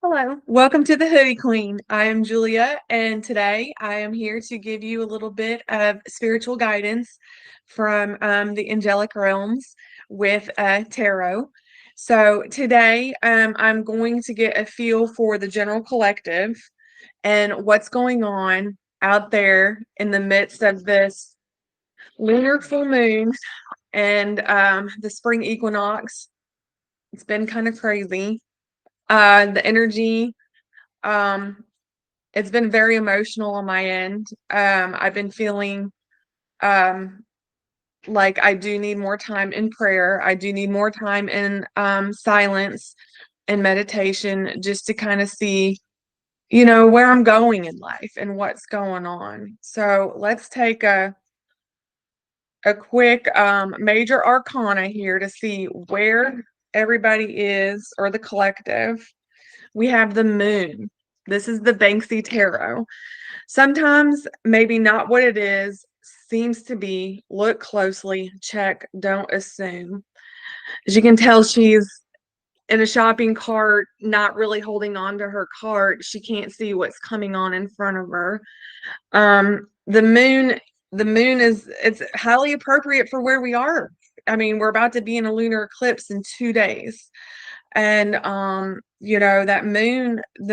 Hello, welcome to the Hoodie Queen. I am Julia, and today I am here to give you a little bit of spiritual guidance from the angelic realms with tarot. So today I'm going to get a feel for the general collective and what's going on out there in the midst of this lunar full moon and the spring equinox. It's been kind of crazy. The energy. Um, it's been very emotional on my end. I've been feeling um, like I do need more time in prayer. I do need more time in silence and meditation just to kind of see, where I'm going in life and what's going on. So let's take a quick major arcana here to see where everybody is or the collective. We have the moon. This is the Banksy tarot. Sometimes maybe not what it is, seems to be. Look closely, check, don't assume. As you can tell, she's in a shopping cart, not really holding on to her cart. She can't see what's coming on in front of her. The moon it's highly appropriate for where we are. I mean, we're about to be in a lunar eclipse in 2 days. And the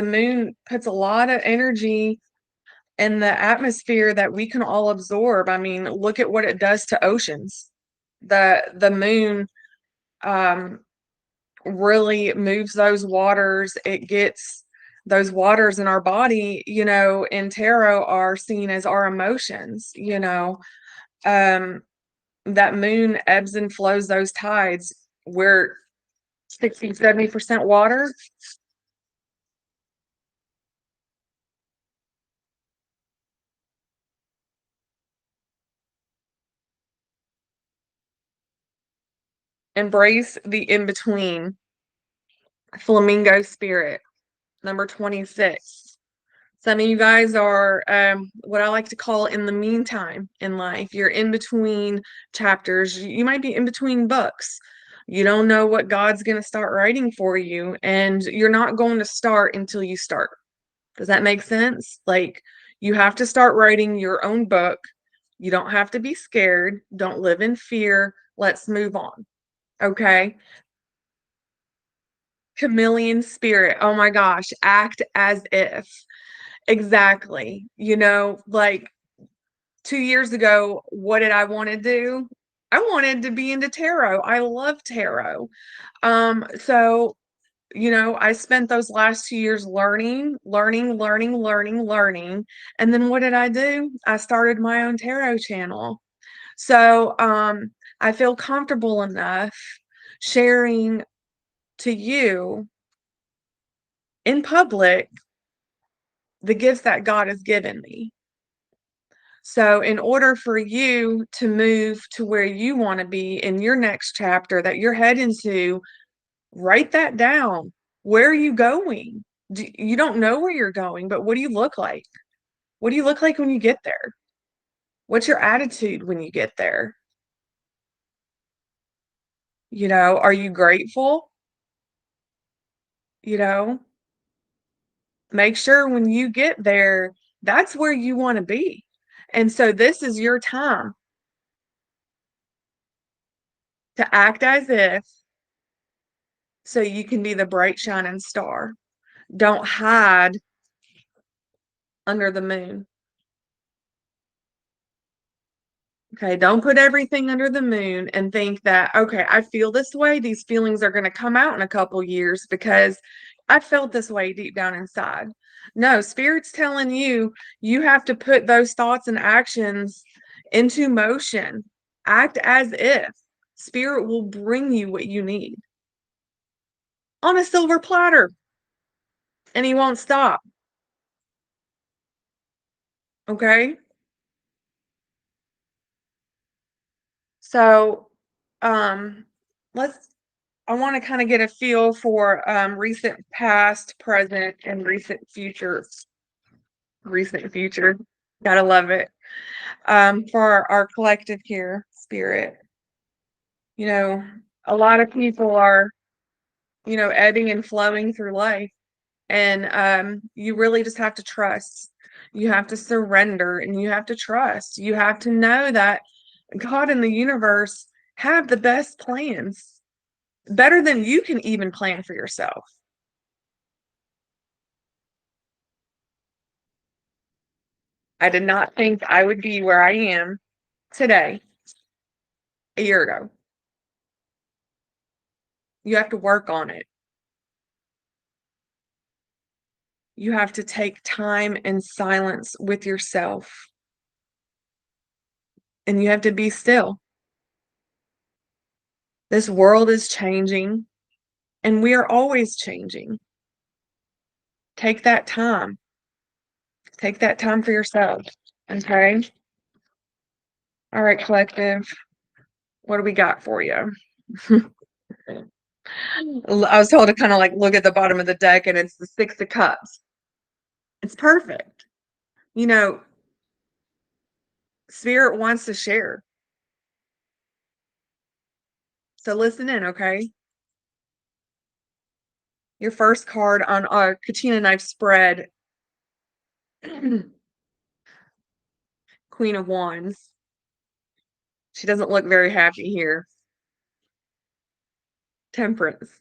moon puts a lot of energy in the atmosphere that we can all absorb. I mean, look at what it does to oceans. The moon um really moves those waters. It gets those waters in our body, in tarot are seen as our emotions. Um that moon ebbs and flows those tides. We're 60-70% water. Embrace the in-between. Flamingo spirit, number 26. Some of you guys are what I like to call in the meantime in life. You're in between chapters. You might be in between books. You don't know what God's going to start writing for you, and you're not going to start until you start. Does that make sense? Like, you have to start writing your own book. You don't have to be scared. Don't live in fear. Let's move on. Okay. Chameleon spirit. Oh my gosh. Act as if. Exactly. Like 2 years ago, what did I want to do? I wanted to be into tarot. I love tarot. So, I spent those last 2 years learning, learning, learning, learning, learning. And then what did I do? I started my own tarot channel. So, I feel comfortable enough sharing to you in public the gifts that God has given me. So, in order for you to move to where you want to be in your next chapter that you're heading to, write that down. Where are you going? You don't know where you're going, but what do you look like? What do you look like when you get there? What's your attitude when you get there? Are you grateful? You know, make sure when you get there, that's where you want to be. And so, this is your time to act as if so you can be the bright shining star. Don't hide under the moon. Okay, don't put everything under the moon and think that, okay, I feel this way. These feelings are going to come out in a couple years because I felt this way deep down inside. No, Spirit's telling you, you have to put those thoughts and actions into motion. Act as if Spirit will bring you what you need on a silver platter, and He won't stop. Okay. So, um, let's I want to kind of get a feel for recent past, present, and recent future. Recent future. Gotta love it. For our collective here, spirit. You know, a lot of people are, ebbing and flowing through life. And you really just have to trust. You have to surrender and you have to trust. You have to know that God and the universe have the best plans, better than you can even plan for yourself. I did not think I would be where I am today a year ago. You have to work on it. You have to take time and silence with yourself, and you have to be still. This world is changing, and we are always changing. Take that time. Take that time for yourself. Okay. All right, collective. What do we got for you? I was told to kind of like look at the bottom of the deck, and it's the Six of Cups. It's perfect. You know, Spirit wants to share. So listen in, okay? Your first card on our Katina knife spread, Queen of Wands. She doesn't look very happy here. Temperance.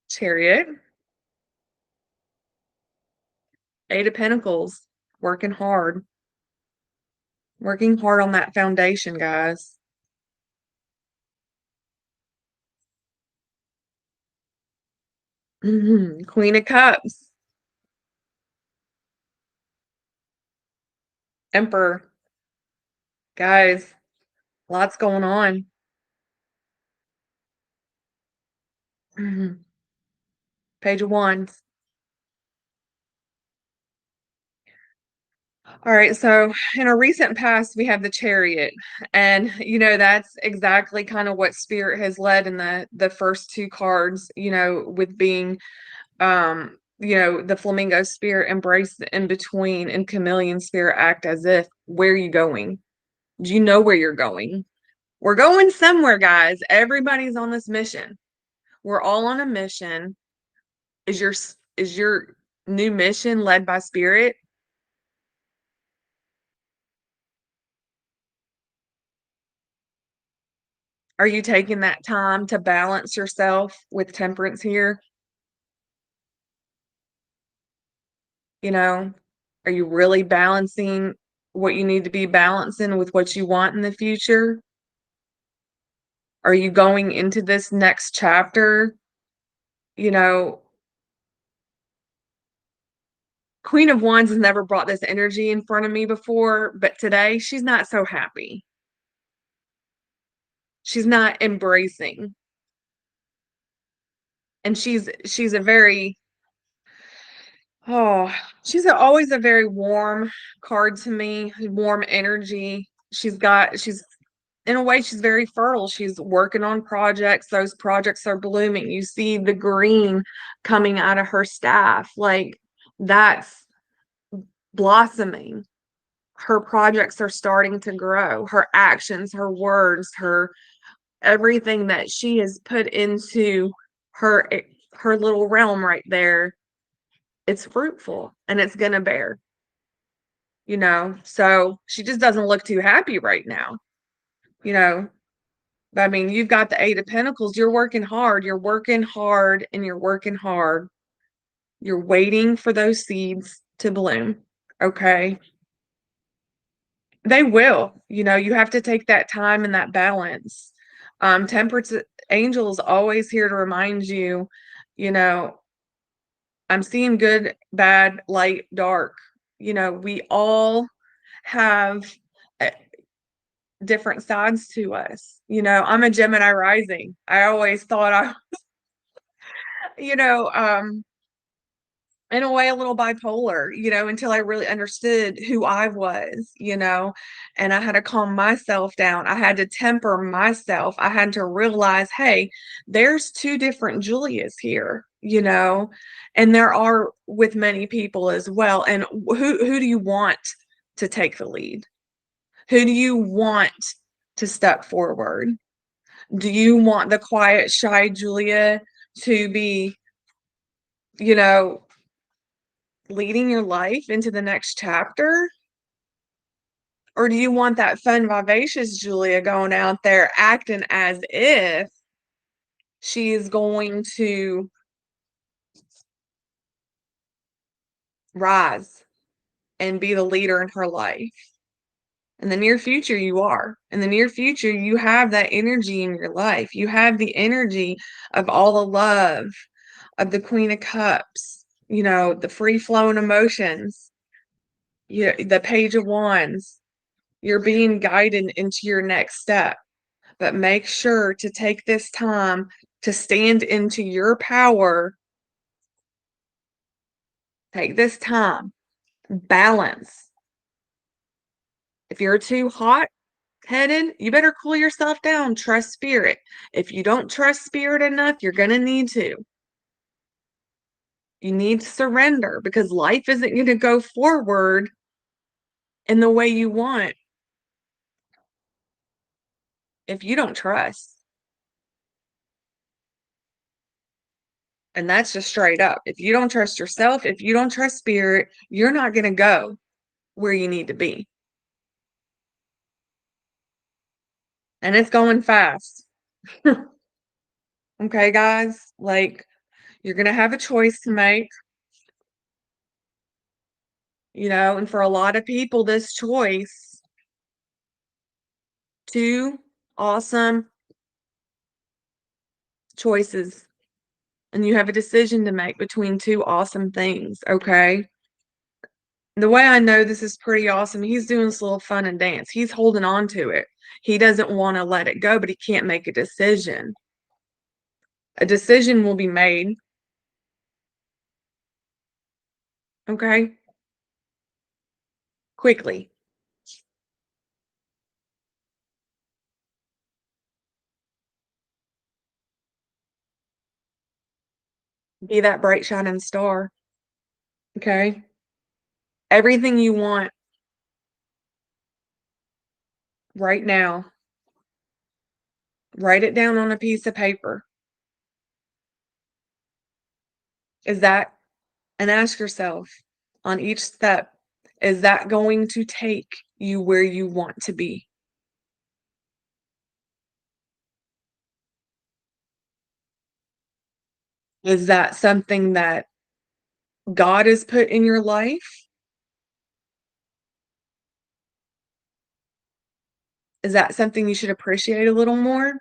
Chariot. Eight of Pentacles. Working hard. Working hard on that foundation, guys. Queen of Cups. Emperor. Guys, lots going on. Page of Wands. All right, so in a recent past, we have the Chariot, and that's exactly kind of what Spirit has led in the first two cards. With being, the Flamingo Spirit embrace the in between, and Chameleon Spirit act as if. Where are you going? Do you know where you're going? We're going somewhere, guys. Everybody's on this mission. We're all on a mission. Is your new mission led by Spirit? Are you taking that time to balance yourself with temperance here? You know, are you really balancing what you need to be balancing with what you want in the future? Are you going into this next chapter? You know, Queen of Wands has never brought this energy in front of me before, but today she's not so happy. She's not embracing. And she's a very oh, always a very warm card to me, warm energy. She's in a way, she's very fertile. She's working on projects. Those projects are blooming. You see the green coming out of her staff. Like, that's blossoming. Her projects are starting to grow. Her actions, her words, her everything that she has put into her her little realm right there, it's fruitful and it's gonna bear. So she just doesn't look too happy right now. you know I mean, you've got the Eight of Pentacles. You're working hard. You're working hard and you're working hard. You're waiting for those seeds to bloom. Okay. They will. You have to take that time and that balance. Temperance Angel is always here to remind you, you know, I'm seeing good, bad, light, dark. We all have uh, different sides to us. I'm a Gemini rising. I always thought you know, um, in a way, a little bipolar, until I really understood who I was, and I had to calm myself down. I had to temper myself. I had to realize, hey, there's two different Julias here, and there are with many people as well. And who do you want to take the lead? Who do you want to step forward? Do you want the quiet, shy Julia to be, you know, leading your life into the next chapter? Or do you want that fun, vivacious Julia going out there acting as if she is going to rise and be the leader in her life? In the near future, you are. In the near future, you have that energy in your life. You have the energy of all the love, of the Queen of Cups, the free flowing emotions, the Page of Wands. You're being guided into your next step. But make sure to take this time to stand into your power. Take this time. Balance. If you're too hot headed, you better cool yourself down. Trust spirit. If you don't trust spirit enough, you're going to need to. You need to surrender because life isn't going to go forward in the way you want if you don't trust. And that's just straight up. If you don't trust yourself, if you don't trust spirit, you're not going to go where you need to be. And it's going fast. Okay, guys? Like, you're going to have a choice to make, and for a lot of people, this choice, two awesome choices, and you have a decision to make between two awesome things, okay? The way I know this is pretty awesome, he's doing this little fun and dance. He's holding on to it. He doesn't want to let it go, but he can't make a decision. A decision will be made, okay? Quickly. Be that bright shining star, okay? Everything you want right now, write it down on a piece of paper. Is that, and ask yourself on each step, is that going to take you where you want to be? Is that something that God has put in your life? Is that something you should appreciate a little more?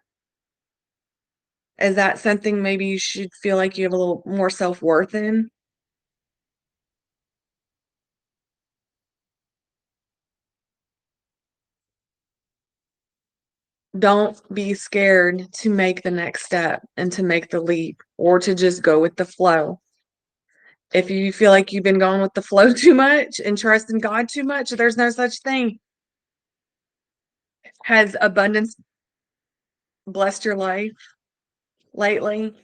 Is that something maybe you should feel like you have a little more self-worth in? Don't be scared to make the next step and to make the leap or to just go with the flow. If you feel like you've been going with the flow too much and trusting God too much, there's no such thing. Has abundance blessed your life lately?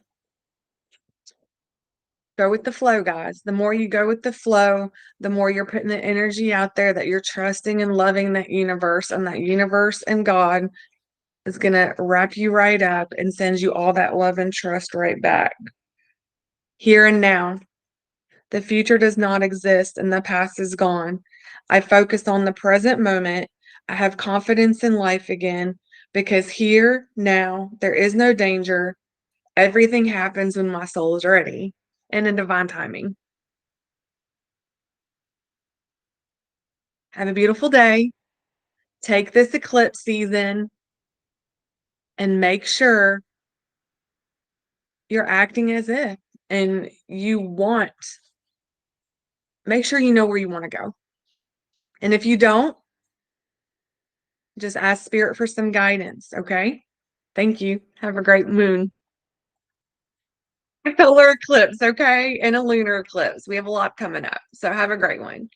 Go with the flow, guys. The more you go with the flow, the more you're putting the energy out there that you're trusting and loving that universe, and that universe and God is going to wrap you right up and send you all that love and trust right back. Here and now. The future does not exist and the past is gone. I focus on the present moment. I have confidence in life again because here, now, there is no danger. Everything happens when my soul is ready and in divine timing. Have a beautiful day. Take this eclipse season and make sure you're acting as if, and make sure you know where you want to go. And if you don't, just ask spirit for some guidance, okay? Thank you. Have a great moon. A solar eclipse, okay? And a lunar eclipse. We have a lot coming up. So have a great one.